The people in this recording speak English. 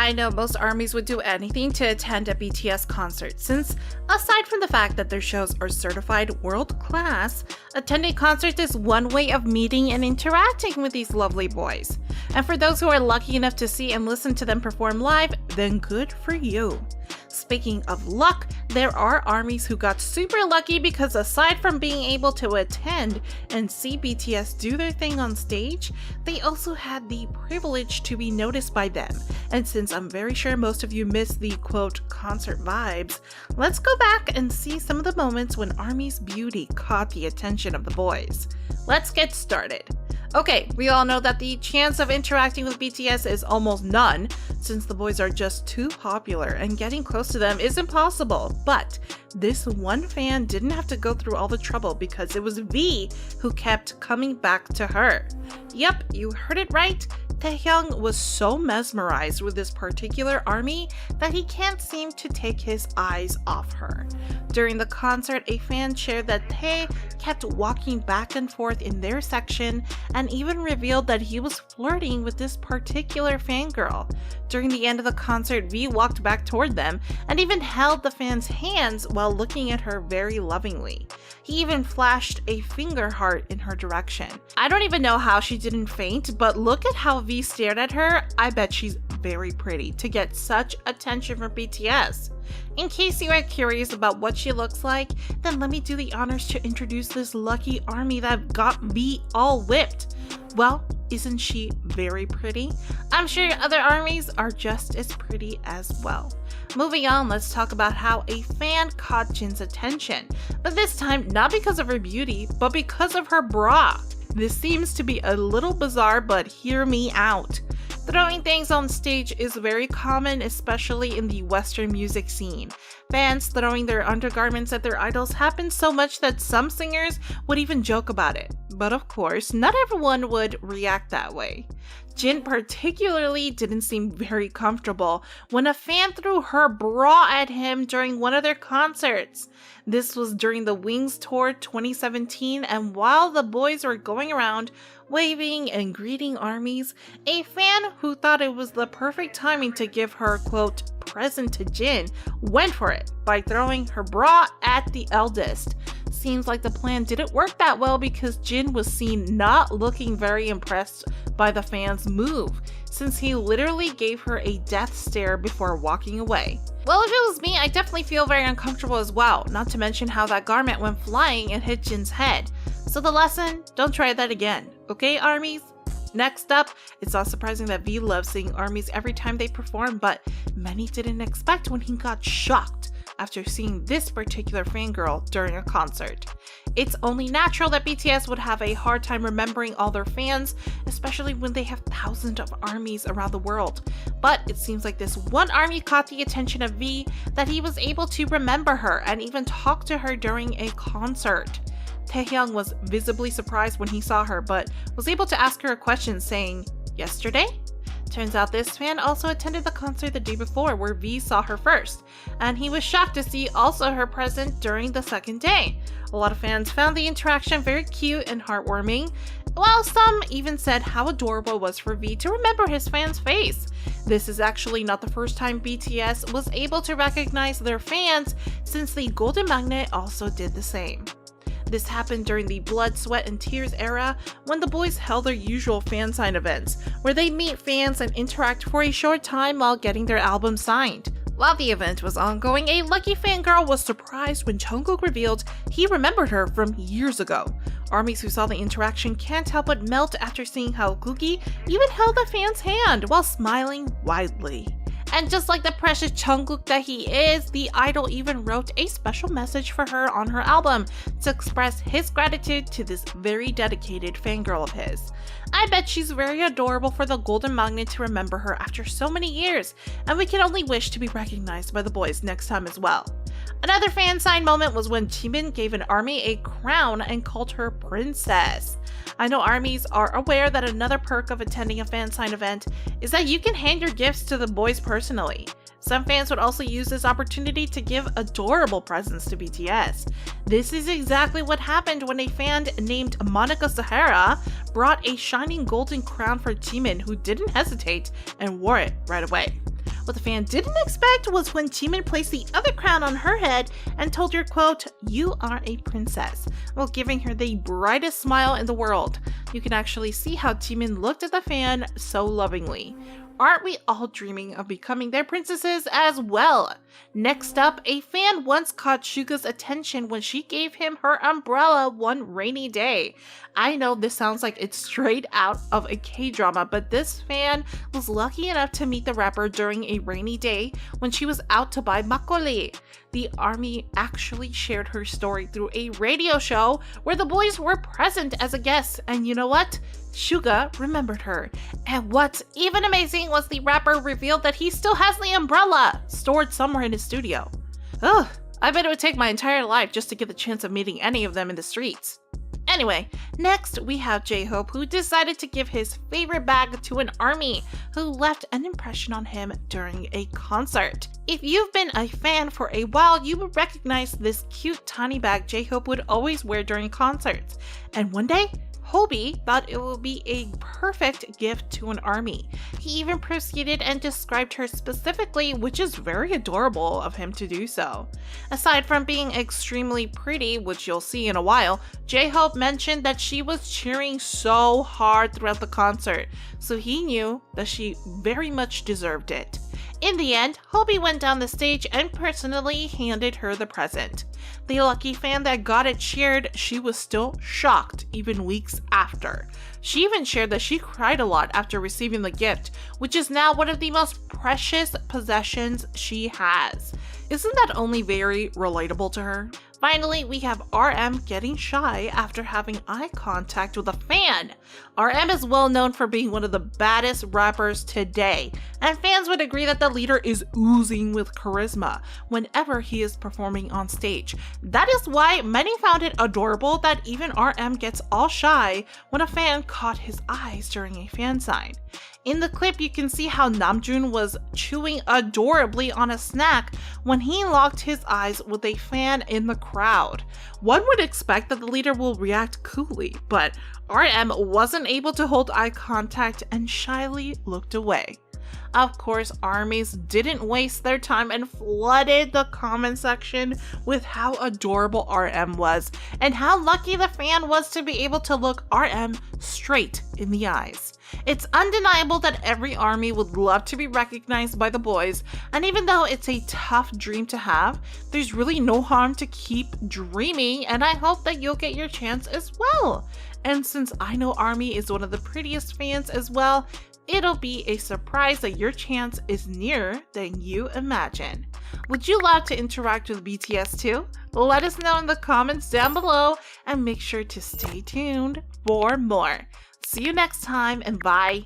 I know most armies would do anything to attend a BTS concert since, aside from the fact that their shows are certified world class, attending concerts is one way of meeting and interacting with these lovely boys. And for those who are lucky enough to see and listen to them perform live, then good for you. Speaking of luck, there are armies who got super lucky because aside from being able to attend and see BTS do their thing on stage, they also had the privilege to be noticed by them. And since I'm very sure most of you missed the quote concert vibes, let's go back and see some of the moments when ARMY's beauty caught the attention of the boys. Let's get started. Okay, we all know that the chance of interacting with BTS is almost none, since the boys are just too popular and getting close to them is impossible. But this one fan didn't have to go through all the trouble because it was V who kept coming back to her. Yep, you heard it right. Taehyung was so mesmerized with this particular ARMY that he can't seem to take his eyes off her. During the concert, a fan shared that Tae kept walking back and forth in their section and even revealed that he was flirting with this particular fangirl. During the end of the concert, V walked back toward them and even held the fan's hands while looking at her very lovingly. He even flashed a finger heart in her direction. I don't even know how she didn't faint, but look at how V stared at her. I bet she's very pretty to get such attention from BTS. In case you are curious about what she looks like, then let me do the honors to introduce this lucky ARMY that got V all whipped. Well, isn't she very pretty? I'm sure other ARMYs are just as pretty as well. Moving on, let's talk about how a fan caught Jin's attention, but this time not because of her beauty, but because of her bra. This seems to be a little bizarre, but hear me out. Throwing things on stage is very common, especially in the Western music scene. Fans throwing their undergarments at their idols happens so much that some singers would even joke about it. But of course, not everyone would react that way. Jin particularly didn't seem very comfortable when a fan threw her bra at him during one of their concerts. This was during the Wings Tour 2017, and while the boys were going around waving and greeting ARMYs, a fan who thought it was the perfect timing to give her quote present to Jin went for it by throwing her bra at the eldest. Seems like the plan didn't work that well because Jin was seen not looking very impressed by the fan's move, since he literally gave her a death stare before walking away. Well, if it was me, I definitely feel very uncomfortable as well, not to mention how that garment went flying and hit Jin's head. So the lesson, don't try that again, okay ARMYs? Next up, it's not surprising that V loves seeing ARMYs every time they perform, but many didn't expect when he got shocked after seeing this particular fangirl during a concert. It's only natural that BTS would have a hard time remembering all their fans, especially when they have thousands of ARMYs around the world. But it seems like this one ARMY caught the attention of V that he was able to remember her and even talk to her during a concert. Taehyung was visibly surprised when he saw her, but was able to ask her a question saying, "Yesterday?" Turns out this fan also attended the concert the day before where V saw her first, and he was shocked to see also her present during the second day. A lot of fans found the interaction very cute and heartwarming, while some even said how adorable it was for V to remember his fan's face. This is actually not the first time BTS was able to recognize their fans, since the Golden Magnet also did the same. This happened during the Blood, Sweat, and Tears era when the boys held their usual fan sign events, where they meet fans and interact for a short time while getting their album signed. While the event was ongoing, a lucky fangirl was surprised when Jungkook revealed he remembered her from years ago. ARMYs who saw the interaction can't help but melt after seeing how Googie even held the fan's hand while smiling widely. And just like the precious Jungkook that he is, the idol even wrote a special message for her on her album to express his gratitude to this very dedicated fangirl of his. I bet she's very adorable for the Golden Magnet to remember her after so many years, and we can only wish to be recognized by the boys next time as well. Another fan sign moment was when Jimin gave an ARMY a crown and called her princess. I know ARMYs are aware that another perk of attending a fan sign event is that you can hand your gifts to the boys personally. Some fans would also use this opportunity to give adorable presents to BTS. This is exactly what happened when a fan named Monica Sahara brought a shining golden crown for Jimin, who didn't hesitate and wore it right away. What the fan didn't expect was when Jimin placed the other crown on her head and told her, quote, "You are a princess," while giving her the brightest smile in the world. You can actually see how Jimin looked at the fan so lovingly. Aren't we all dreaming of becoming their princesses as well? Next up, a fan once caught Suga's attention when she gave him her umbrella one rainy day. I know this sounds like it's straight out of a K-drama, but this fan was lucky enough to meet the rapper during a rainy day when she was out to buy makgeolli. The ARMY actually shared her story through a radio show where the boys were present as a guest, and you know what? Suga remembered her. And what's even amazing was the rapper revealed that he still has the umbrella stored somewhere in his studio. Ugh, I bet it would take my entire life just to get the chance of meeting any of them in the streets. Anyway, next we have J-Hope, who decided to give his favorite bag to an ARMY who left an impression on him during a concert. If you've been a fan for a while, you would recognize this cute tiny bag J-Hope would always wear during concerts. And one day, Hobie thought it would be a perfect gift to an ARMY. He even proceeded and described her specifically, which is very adorable of him to do so. Aside from being extremely pretty, which you'll see in a while, J-Hope mentioned that she was cheering so hard throughout the concert, so he knew that she very much deserved it. In the end, Hobie went down the stage and personally handed her the present. The lucky fan that got it shared she was still shocked even weeks after. She even shared that she cried a lot after receiving the gift, which is now one of the most precious possessions she has. Isn't that only very relatable to her? Finally, we have RM getting shy after having eye contact with a fan. RM is well known for being one of the baddest rappers today, and fans would agree that the leader is oozing with charisma whenever he is performing on stage. That is why many found it adorable that even RM gets all shy when a fan caught his eyes during a fan sign. In the clip, you can see how Namjoon was chewing adorably on a snack when he locked his eyes with a fan in the crowd. One would expect that the leader will react coolly, but RM wasn't able to hold eye contact and shyly looked away. Of course, ARMYs didn't waste their time and flooded the comment section with how adorable RM was and how lucky the fan was to be able to look RM straight in the eyes. It's undeniable that every ARMY would love to be recognized by the boys, and even though it's a tough dream to have, there's really no harm to keep dreaming, and I hope that you'll get your chance as well. And since I know ARMY is one of the prettiest fans as well, it'll be a surprise that your chance is nearer than you imagine. Would you love to interact with BTS too? Let us know in the comments down below and make sure to stay tuned for more. See you next time and bye!